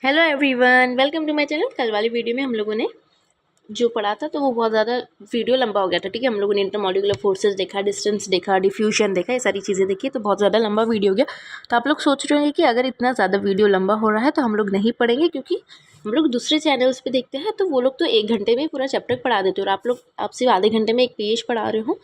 Hello everyone, welcome to my channel. कल वाली video में हम लोगों ने जो पढ़ा था तो वो बहुत ज़्यादा वीडियो लंबा हो गया था। ठीक है, हम लोगों ने इंटरमॉलिक्यूलर फोर्सेस देखा, डिस्टेंस देखा, डिफ्यूजन देखा, ये सारी चीज़ें देखी, तो बहुत ज़्यादा लंबा वीडियो हो गया। तो आप लोग सोच रहे होंगे कि अगर इतना ज़्यादा वीडियो लंबा हो रहा है तो हम लोग नहीं पढ़ेंगे, क्योंकि हम लोग दूसरे चैनल्स पे देखते हैं तो वो लोग तो 1 घंटे में ही पूरा चैप्टर पढ़ा देते हैं और आप लोग आप सिर्फ आधे घंटे में एक पेज पढ़ा रहे हो,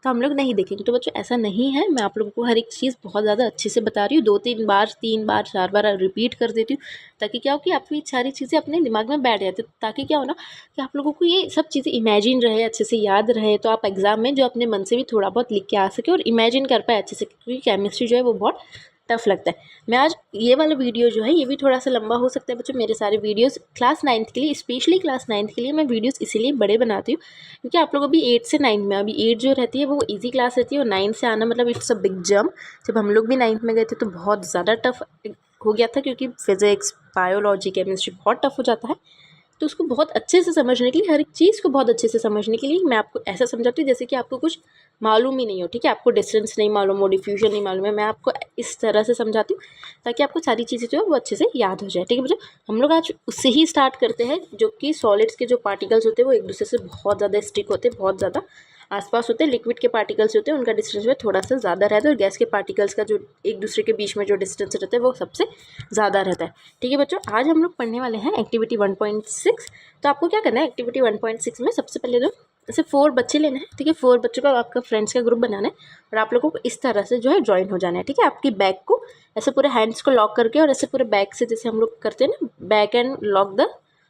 तो हम लोग नहीं देखेंगे। तो बच्चों ऐसा नहीं है, मैं आप लोगों को हर एक चीज़ बहुत ज़्यादा अच्छे से बता रही हूँ, 2-3 बार 3 बार 4 बार रिपीट कर देती हूँ, ताकि क्या हो कि आपको ये सारी चीज़ें अपने दिमाग में बैठ जाती है, ताकि क्या हो ना कि आप लोगों को ये सब चीज़ें इमेजिन रहे, अच्छे से याद रहे, तो आप एग्जाम में जो अपने मन से भी थोड़ा बहुत लिख के आ सके और इमेजिन कर पाए अच्छे से, क्योंकि केमिस्ट्री जो है वो बहुत टफ लगता है। मैं आज ये वाला वीडियो जो है ये भी थोड़ा सा लंबा हो सकता है बच्चों। मेरे सारे वीडियोस क्लास 9th के लिए, स्पेशली क्लास 9th के लिए मैं वीडियोस इसीलिए बड़े बनाती हूँ, क्योंकि आप लोग अभी 8 से 9 में, अभी 8 जो रहती है वो ईजी क्लास रहती है और 9 से आना मतलब इट्स अ बिग जम्प। जब हम लोग भी 9th में गए थे तो बहुत ज़्यादा टफ हो गया था, क्योंकि फिजिक्स, बायोलॉजी, केमिस्ट्री बहुत टफ हो जाता है। तो उसको बहुत अच्छे से समझने के लिए, हर एक चीज़ को बहुत अच्छे से समझने के लिए मैं आपको ऐसा समझाती हूँ जैसे कि आपको कुछ मालूम ही नहीं हो। ठीक है, आपको डिस्टेंस नहीं मालूम हो, डिफ्यूजन नहीं मालूम है, मैं आपको इस तरह से समझाती हूँ ताकि आपको सारी चीज़ें जो है वो अच्छे से याद हो जाए। ठीक है बच्चों, हम लोग आज उससे ही स्टार्ट करते हैं, जो कि सॉलिड्स के जो पार्टिकल्स होते हैं वो एक दूसरे से बहुत ज़्यादा स्टिक होते हैं, बहुत ज़्यादा आसपास होते हैं। लिक्विड के पार्टिकल्स होते हैं उनका डिस्टेंस जो है थोड़ा सा ज़्यादा रहता है, और गैस के पार्टिकल्स का जो एक दूसरे के बीच में जो डिस्टेंस रहता है वो सबसे ज़्यादा रहता है। ठीक है बच्चों, आज हम लोग पढ़ने वाले हैं एक्टिविटी 1.6। तो आपको क्या करना है, एक्टिविटी 1.6 में सबसे पहले तो ऐसे 4 बच्चे लेने हैं। ठीक है, 4 बच्चों का आपका फ्रेंड्स का ग्रुप बनाना है और आप लोगों को इस तरह से जो है ज्वाइन हो जाना है। ठीक है, आपकी बैग को ऐसे पूरे हैंड्स को लॉक करके और ऐसे पूरे बैग से, जैसे हम लोग करते हैं ना back and lock the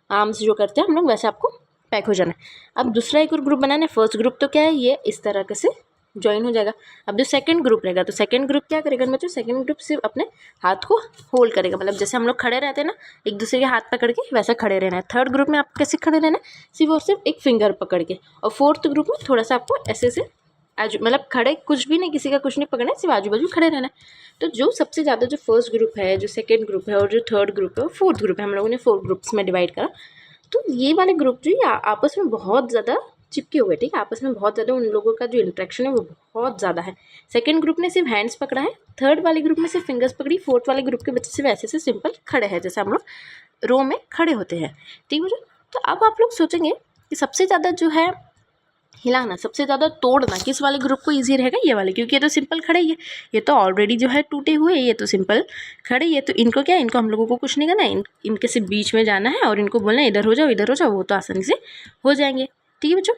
arms जो करते हैं हम लोग, वैसे आपको पैक हो जाना है। अब दूसरा एक ग्रुप बनाना है। फर्स्ट ग्रुप तो क्या है, ये इस तरह से ज्वाइन हो जाएगा। अब जो सेकंड ग्रुप रहेगा तो सेकंड ग्रुप क्या करेगा बच्चों, सेकंड ग्रुप सिर्फ अपने हाथ को होल्ड करेगा, मतलब जैसे हम लोग खड़े रहते हैं ना एक दूसरे के हाथ पकड़ के, वैसा खड़े रहना है। थर्ड ग्रुप में आपको कैसे खड़े रहना है, सिर्फ और सिर्फ एक फिंगर पकड़ के। और फोर्थ ग्रुप में थोड़ा सा आपको ऐसे से आजू, मतलब खड़े कुछ भी नहीं, किसी का कुछ नहीं पकड़ना है, सिर्फ आजू बाजू खड़े रहना है। तो जो सबसे ज़्यादा जो फर्स्ट ग्रुप है, जो सेकेंड ग्रुप है और जो थर्ड ग्रुप है और फोर्थ ग्रुप है, हम लोगों ने 4 ग्रुप्स में डिवाइड करा। तो ये वाले ग्रुप जो है आपस में बहुत ज़्यादा चिपके हुए। ठीक है, आपस में बहुत ज़्यादा उन लोगों का जो इंटरेक्शन है वो बहुत ज़्यादा है। सेकंड ग्रुप ने सिर्फ हैंड्स पकड़ा है, थर्ड वाले ग्रुप में सिर्फ फिंगर्स पकड़ी, फोर्थ वाले ग्रुप के बच्चे सिर्फ ऐसे से सिंपल खड़े हैं, जैसे हम लोग रो में खड़े होते हैं। ठीक है, तो अब आप लोग सोचेंगे कि सबसे ज़्यादा जो है हिलाना, सबसे ज़्यादा तोड़ना किस वाले ग्रुप को ईजी रहेगा, ये वाले, क्योंकि ये तो सिंपल खड़े ही है, ये तो ऑलरेडी जो है टूटे हुए, ये तो सिंपल खड़े ही है। तो इनको क्या, इनको हम लोगों को कुछ नहीं करना है, इनके सिर्फ बीच में जाना है और इनको बोलना है इधर हो जाओ इधर हो जाओ, वो तो आसानी से हो जाएंगे। ठीक है बच्चों,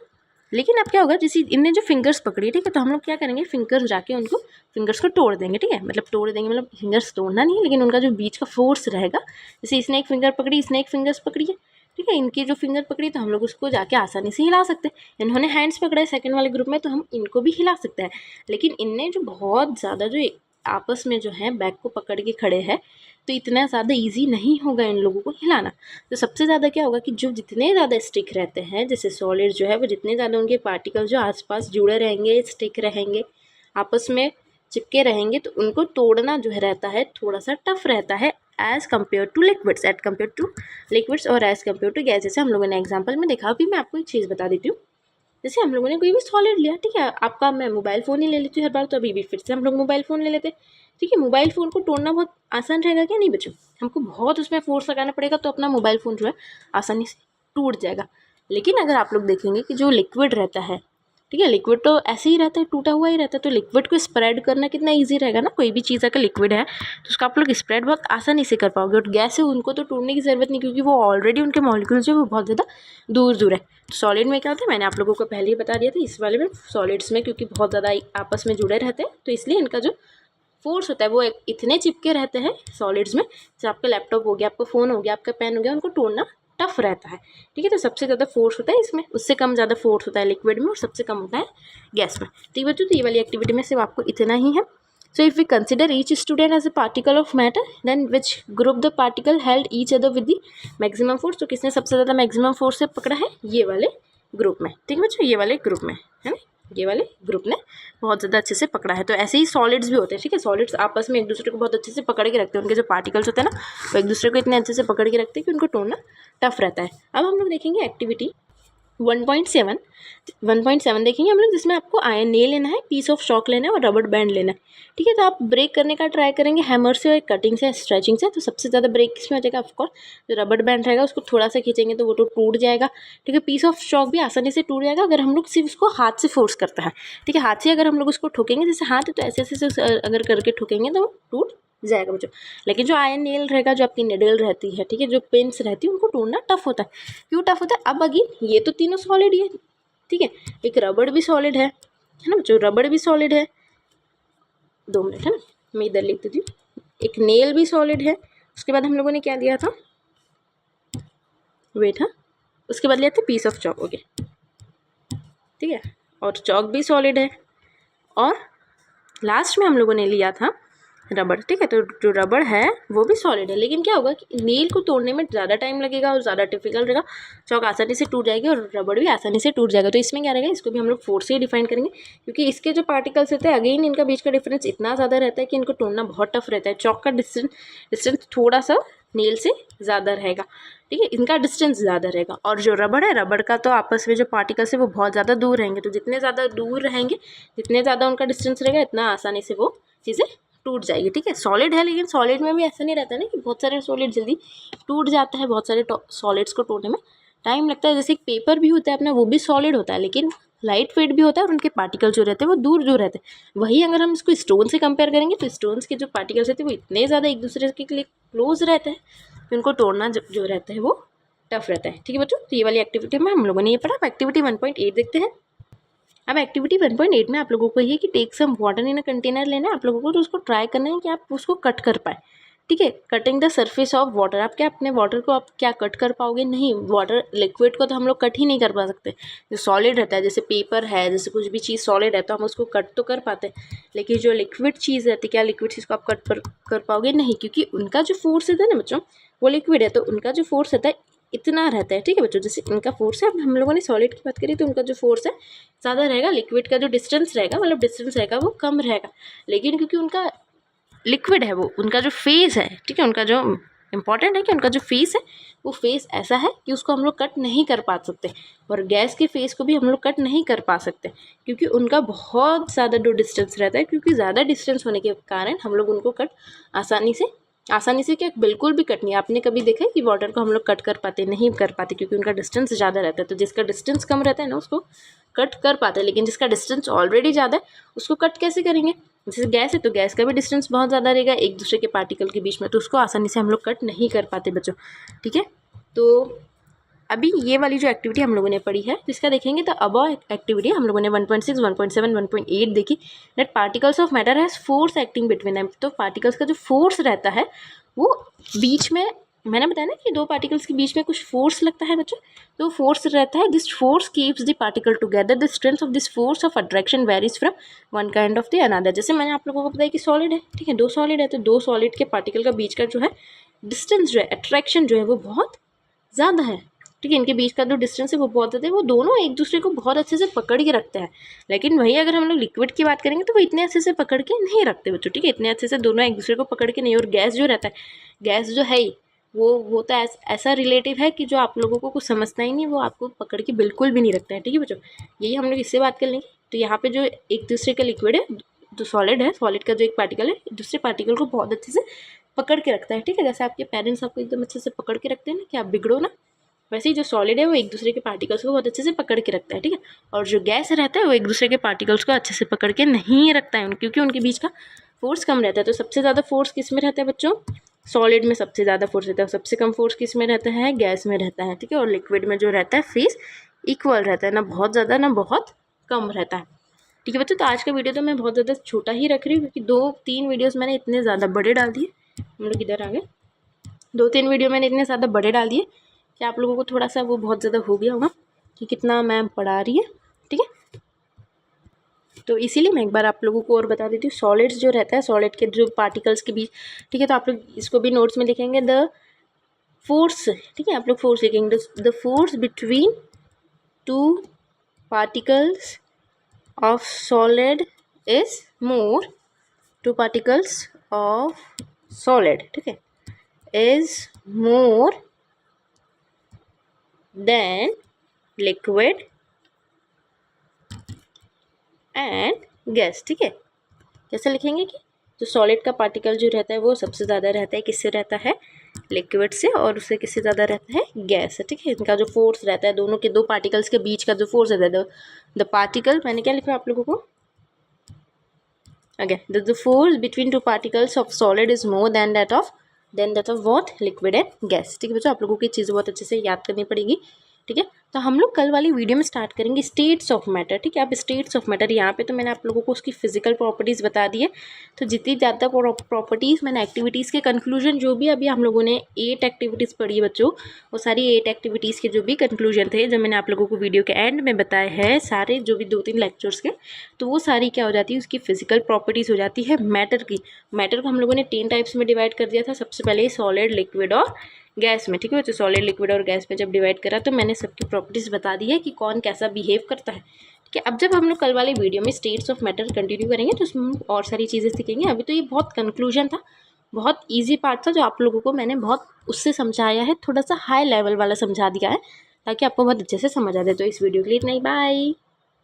लेकिन अब क्या होगा, जैसे इनने जो फिंगर्स पकड़ी, ठीक है, तो हम लोग क्या करेंगे, फिंगर्स जाके उनको फिंगर्स को तोड़ देंगे। ठीक है, मतलब तोड़ देंगे मतलब फिंगर्स तोड़ना नहीं है, लेकिन उनका जो बीच का फोर्स रहेगा, जैसे इसने एक फिंगर पकड़ी, इसने एक फिंगर्स पकड़ी है, ठीक है, इनकी जो फिंगर पकड़ी तो हम लोग उसको जाके आसानी से हिला सकते हैं। इन्होंने हैंड्स पकड़ा है सेकंड वाले ग्रुप में, तो हम इनको भी हिला सकते हैं। लेकिन इनने जो बहुत ज़्यादा जो आपस में जो है बैक को पकड़ के खड़े हैं, तो इतना ज़्यादा इजी नहीं होगा इन लोगों को हिलाना। तो सबसे ज़्यादा क्या होगा कि जो जितने ज़्यादा स्टिक रहते हैं, जैसे सॉलिड जो है वो जितने ज़्यादा उनके पार्टिकल जो आसपास जुड़े रहेंगे, स्टिक रहेंगे, आपस में चिपके रहेंगे, तो उनको तोड़ना जो है रहता है थोड़ा सा टफ रहता है as compared to liquids, at compared to liquids और एज़ कम्पेयर टू गैस। जैसे हम लोगों ने एग्जाम्पल में देखा। अभी मैं आपको एक चीज़ बता देती हूँ, जैसे हम लोगों ने कोई भी सॉलिड लिया, ठीक है, आपका मैं मोबाइल फ़ोन ही ले लेती हूँ हर बार, तो अभी भी फिर से हम लोग मोबाइल फ़ोन ले लेते हैं। ठीक है, मोबाइल फ़ोन को तोड़ना बहुत आसान रहेगा क्या, नहीं बच्चों, हमको बहुत उसमें फोर्स लगाना पड़ेगा, तो अपना मोबाइल फ़ोन जो है आसानी से टूट जाएगा। लेकिन अगर आप लोग देखेंगे कि जो लिक्विड रहता है, ठीक है, लिक्विड तो ऐसे ही रहता है, टूटा हुआ ही रहता है, तो लिक्विड को स्प्रेड करना कितना ईजी रहेगा ना। कोई भी चीज़ अगर लिक्विड है तो उसको आप लोग स्प्रेड बहुत आसानी से कर पाओगे, और गैस है उनको तो तोड़ने की ज़रूरत नहीं, क्योंकि वो ऑलरेडी उनके मॉलिक्यूल्स जो वो बहुत ज़्यादा दूर दूर है। तो सॉलिड में क्या होता है, मैंने आप लोगों को पहले ही बता दिया था इस वाले में, सॉलिड्स में क्योंकि बहुत ज़्यादा आपस में जुड़े रहते हैं, तो इसलिए इनका जो फोर्स होता है वो इतने चिपके रहते हैं सॉलिड्स में, जैसे आपका लैपटॉप हो गया, आपका फ़ोन हो गया, आपका पेन हो गया, उनको तोड़ना टफ रहता है। ठीक है, तो सबसे ज़्यादा फोर्स होता है इसमें, उससे कम ज़्यादा फोर्स होता है लिक्विड में, और सबसे कम होता है गैस में। ठीक है बच्चों, तो ये वाली एक्टिविटी में सिर्फ आपको इतना ही है। So if we consider each student as a particle of matter, then which group the particle held each other with the maximum force? तो किसने सबसे ज़्यादा मैक्सिमम फोर्स से पकड़ा है, ये वाले ग्रुप में। ठीक है बच्चों, ये वाले ग्रुप में है ना, ये वाले ग्रुप ने बहुत ज़्यादा अच्छे से पकड़ा है। तो ऐसे ही सॉलिड्स भी होते हैं। ठीक है, सॉलिड्स आपस में एक दूसरे को बहुत अच्छे से पकड़ के रखते हैं, उनके जो पार्टिकल्स होते हैं ना वो एक दूसरे को इतने अच्छे से पकड़ के रखते हैं कि उनको तोड़ना टफ रहता है। अब हम लोग देखेंगे एक्टिविटी 1.7 देखेंगे हम लोग, जिसमें आपको आयरन नेल लेना है, पीस ऑफ चॉक लेना है और रबर बैंड लेना है। ठीक है, तो आप ब्रेक करने का ट्राई करेंगे हैमर से और कटिंग से, स्ट्रेचिंग से। तो सबसे ज़्यादा ब्रेक किसमें हो जाएगा? ऑफकोर्स जो रबर बैंड रहेगा उसको थोड़ा सा खींचेंगे तो वो तो टूट जाएगा। ठीक है, पीस ऑफ चॉक भी आसानी से टूट जाएगा अगर हम लोग सिर्फ उसको हाथ से फोर्स करते हैं। ठीक है, हाथ से अगर हम लोग उसको ठोकेंगे, जैसे हाथ है तो ऐसे ऐसे अगर करके ठोकेंगे तो वो टूट जाएगा बच्चों। लेकिन जो आयरन नेल रहेगा, जो आपकी निडल रहती है, ठीक है, जो पिंस रहती है, उनको तोड़ना टफ होता है। क्यों टफ होता है? अब अगेन ये तो तीनों सॉलिड ही है। ठीक है, एक रबड़ भी सॉलिड है ना बच्चों, रबड़ भी सॉलिड है। 2 मिनट है ना, मैं इधर लिख देती हूँ। एक नेल भी सॉलिड है। उसके बाद हम लोगों ने क्या दिया था? वेट, हाँ, उसके बाद लिया था पीस ऑफ चॉक। ओके, ठीक है, और चॉक भी सॉलिड है। और लास्ट में हम लोगों ने लिया था रबड़। ठीक है, तो जो रबड़ है वो भी सॉलिड है। लेकिन क्या होगा कि नेल को तोड़ने में ज़्यादा टाइम लगेगा और ज़्यादा डिफिकल्ट रहेगा। चौक आसानी से टूट जाएगी और रबड़ भी आसानी से टूट जाएगा। तो इसमें क्या रहेगा, इसको भी हम लोग फोर्स से ही डिफाइन करेंगे, क्योंकि इसके जो पार्टिकल्स होते हैं अगेन इनका बीच का डिफरेंस इतना ज़्यादा रहता है कि इनको तोड़ना बहुत टफ रहता है। चौक का डिस्टेंस थोड़ा सा नेल से ज़्यादा रहेगा। ठीक है, इनका डिस्टेंस ज़्यादा रहेगा। और जो रबड़ है, रबड़ का तो आपस में जो पार्टिकल्स है वो बहुत ज़्यादा दूर रहेंगे। तो जितने ज़्यादा दूर रहेंगे, जितने ज़्यादा उनका डिस्टेंस रहेगा, इतना आसानी से वो चीज़ें टूट जाएगी। ठीक है, सॉलिड है, लेकिन सॉलिड में भी ऐसा नहीं रहता है ना कि बहुत सारे सॉलिड जल्दी टूट जाता है। बहुत सारे सॉलिड्स को टूटने में टाइम लगता है। जैसे एक पेपर भी होता है अपना, वो भी सॉलिड होता है, लेकिन लाइट वेट भी होता है और उनके पार्टिकल जो रहते हैं वो दूर दूर रहते हैं। वही अगर हम इसको स्टोन से कंपेयर करेंगे तो स्टोन्स के जो पार्टिकल्स रहते हैं वो इतने ज़्यादा एक दूसरे के लिए क्लोज रहते हैं कि उनको तोड़ना जो रहता है वो टफ रहता है। ठीक है बच्चों, तो ये वाली एक्टिविटी में हम लोगों ने ये पढ़ा। अब एक्टिविटी 1.8 देखते हैं। अब एक्टिविटी 1.8 में आप लोगों को ये कि take some water in a container लेना है आप लोगों को। तो उसको ट्राई करना है कि आप उसको कट कर पाए। ठीक है, cutting the surface of water. आप क्या अपने वाटर को आप क्या कट कर पाओगे? नहीं, वाटर लिक्विड को तो हम लोग कट ही नहीं कर पा सकते। जो सॉलिड रहता है, जैसे पेपर है, जैसे कुछ भी चीज़ सॉलिड है तो हम उसको कट तो कर पाते हैं। लेकिन जो लिक्विड चीज़ रहती है, क्या लिक्विड चीज़ को आप कट कर पाओगे? नहीं, क्योंकि उनका जो फोर्स रहता है ना बच्चों, वो लिक्विड है तो उनका जो फोर्स रहता है इतना रहता है। ठीक है बच्चों, जैसे इनका फोर्स है, अब हम लोगों ने सॉलिड की बात करी तो उनका जो फोर्स है ज़्यादा रहेगा। लिक्विड का जो डिस्टेंस रहेगा, मतलब डिस्टेंस रहेगा वो कम रहेगा। लेकिन क्योंकि उनका लिक्विड है, वो उनका जो फेस है, ठीक है, उनका जो इंपॉर्टेंट है कि उनका जो फेस है वो फेस ऐसा है कि उसको हम लोग कट नहीं कर पा सकते। और गैस के फेस को भी हम लोग कट नहीं कर पा सकते, क्योंकि उनका बहुत ज़्यादा जो डिस्टेंस रहता है। क्योंकि ज़्यादा डिस्टेंस होने के कारण हम लोग उनको कट आसानी से क्या, बिल्कुल भी कट नहीं। आपने कभी देखा है कि वाटर को हम लोग कट कर पाते? नहीं कर पाते, क्योंकि उनका डिस्टेंस ज़्यादा रहता है। तो जिसका डिस्टेंस कम रहता है ना उसको कट कर पाते हैं, लेकिन जिसका डिस्टेंस ऑलरेडी ज़्यादा है उसको कट कैसे करेंगे? जैसे गैस है तो गैस का भी डिस्टेंस बहुत ज़्यादा रहेगा एक दूसरे के पार्टिकल के बीच में, तो उसको आसानी से हम लोग कट नहीं कर पाते बच्चों। ठीक है, तो अभी ये वाली जो एक्टिविटी हम लोगों ने पढ़ी है, जिसका देखेंगे तो अब एक्टिविटी हम लोगों ने 1.6, 1.7, 1.8 देखी। That particles of matter has force acting between them. तो पार्टिकल्स का जो फोर्स रहता है वो बीच में, मैंने बताया ना कि दो पार्टिकल्स के बीच में कुछ फोर्स लगता है बच्चों, तो फोर्स रहता है। This force keeps the particle together. The strength of this force of attraction varies from one kind of the another. जैसे मैंने आप लोगों को बताया कि सॉलिड है, ठीक है, दो सॉलिड है, तो दो सॉलिड के पार्टिकल का बीच का जो है डिस्टेंस जो है, अट्रैक्शन जो है वो बहुत ज़्यादा है। ठीक है, इनके बीच का जो डिस्टेंस है वो बहुत ज़्यादा है। वो दोनों एक दूसरे को बहुत अच्छे से पकड़ के रखते हैं। लेकिन वही अगर हम लोग लिक्विड की बात करेंगे तो वो इतने अच्छे से पकड़ के नहीं रखते बच्चों। ठीक है, इतने अच्छे से दोनों एक दूसरे को पकड़ के नहीं। और गैस जो रहता है, गैस जो है वो होता है ऐसा रिलेटिव है कि जो आप लोगों को कुछ समझता ही नहीं, वो आपको पकड़ के बिल्कुल भी नहीं रखता है। ठीक है बच्चों, यही हम लोग इससे बात कर लेंगे। तो यहाँ पे जो एक दूसरे का लिक्विड है, जो सॉलिड है, सॉलिड का जो एक पार्टिकल है दूसरे पार्टिकल को बहुत अच्छे से पकड़ के रखता है। ठीक है, जैसे आपके पेरेंट्स आपको एकदम अच्छे से पकड़ के रखते हैं ना कि आप बिगड़ो ना, वैसे ही जो सॉलिड है वो एक दूसरे के पार्टिकल्स को बहुत अच्छे से पकड़ के रखता है। ठीक है, और जो गैस रहता है वो एक दूसरे के पार्टिकल्स को अच्छे से पकड़ के नहीं रखता है, क्योंकि उनके बीच का फोर्स कम रहता है। तो सबसे ज़्यादा फोर्स किस में रहता है बच्चों? सॉलिड में सबसे ज़्यादा फोर्स रहता है। सबसे कम फोर्स किस में रहता है? गैस में रहता है। ठीक है, और लिक्विड में जो रहता है फेस इक्वल रहता है, ना बहुत ज़्यादा ना बहुत कम रहता है। ठीक है बच्चों, तो आज का वीडियो तो मैं बहुत ज़्यादा छोटा ही रख रही हूँ, क्योंकि 2-3 वीडियोज़ मैंने इतने ज़्यादा बड़े डाल दिए। हम लोग इधर आ गए, 2-3 वीडियो मैंने इतने ज़्यादा बड़े डाल दिए कि आप लोगों को थोड़ा सा वो बहुत ज़्यादा हो गया होगा कि कितना मैम पढ़ा रही है। ठीक है, तो इसीलिए मैं एक बार आप लोगों को और बता देती हूँ। सॉलिड्स जो रहता है, सॉलिड के जो पार्टिकल्स के बीच, ठीक है, तो आप लोग इसको भी नोट्स में लिखेंगे, द फोर्स। ठीक है, आप लोग फोर्स लिखेंगे, the force between two particles of solid is more, two particles of solid, ठीक है, is more than liquid and gas. ठीक है, कैसे लिखेंगे कि जो सॉलिड का पार्टिकल जो रहता है वो सबसे ज़्यादा रहता है किससे रहता है, लिक्विड से, और उससे किससे ज़्यादा रहता है, गैस से। ठीक है, इनका जो फोर्स रहता है, दोनों के दो पार्टिकल्स के बीच का जो फोर्स रहता है, द पार्टिकल, मैंने क्या लिखा आप लोगों को, again the force between two particles of solid is more than that of what, liquid and gas। ठीक है बच्चों, आप लोगों की चीज़ें बहुत अच्छे से याद करनी पड़ेगी। ठीक है, तो हम लोग कल वाली वीडियो में स्टार्ट करेंगे स्टेट्स ऑफ मैटर। ठीक है, अब स्टेट्स ऑफ मैटर यहाँ पे तो मैंने आप लोगों को उसकी फिजिकल प्रॉपर्टीज़ बता दी है। तो जितनी ज़्यादा प्रॉपर्टीज़ मैंने एक्टिविटीज़ के कंक्लूजन जो भी अभी हम लोगों ने 8 एक्टिविटीज़ पढ़ी है बच्चों, वो सारी 8 एक्टिविटीज़ के जो भी कंक्लूजन थे, जो मैंने आप लोगों को वीडियो के एंड में बताए हैं सारे, जो भी 2-3 लेक्चर्स के, तो वो सारी क्या हो जाती है, उसकी फिजिकल प्रॉपर्टीज़ हो जाती है मैटर की। मैटर को हम लोगों ने 10 टाइप्स में डिवाइड कर दिया था, सबसे पहले सॉलिड, लिक्विड और गैस में। ठीक है, तो सॉलिड, लिक्विड और गैस में जब डिवाइड करा तो मैंने सबकी प्रॉपर्टीज़ बता दी है कि कौन कैसा बिहेव करता है। ठीक है, अब जब हम लोग कल वाले वीडियो में स्टेट्स ऑफ मैटर कंटिन्यू करेंगे तो उसमें हम और सारी चीज़ें सीखेंगे। अभी तो ये बहुत कंक्लूजन था, बहुत ईजी पार्ट था, जो आप लोगों को मैंने बहुत उससे समझाया है, थोड़ा सा हाई लेवल वाला समझा दिया है ताकि आपको बहुत अच्छे से समझ आ जाए। तो इस वीडियो के लिए इतना ही, बाय।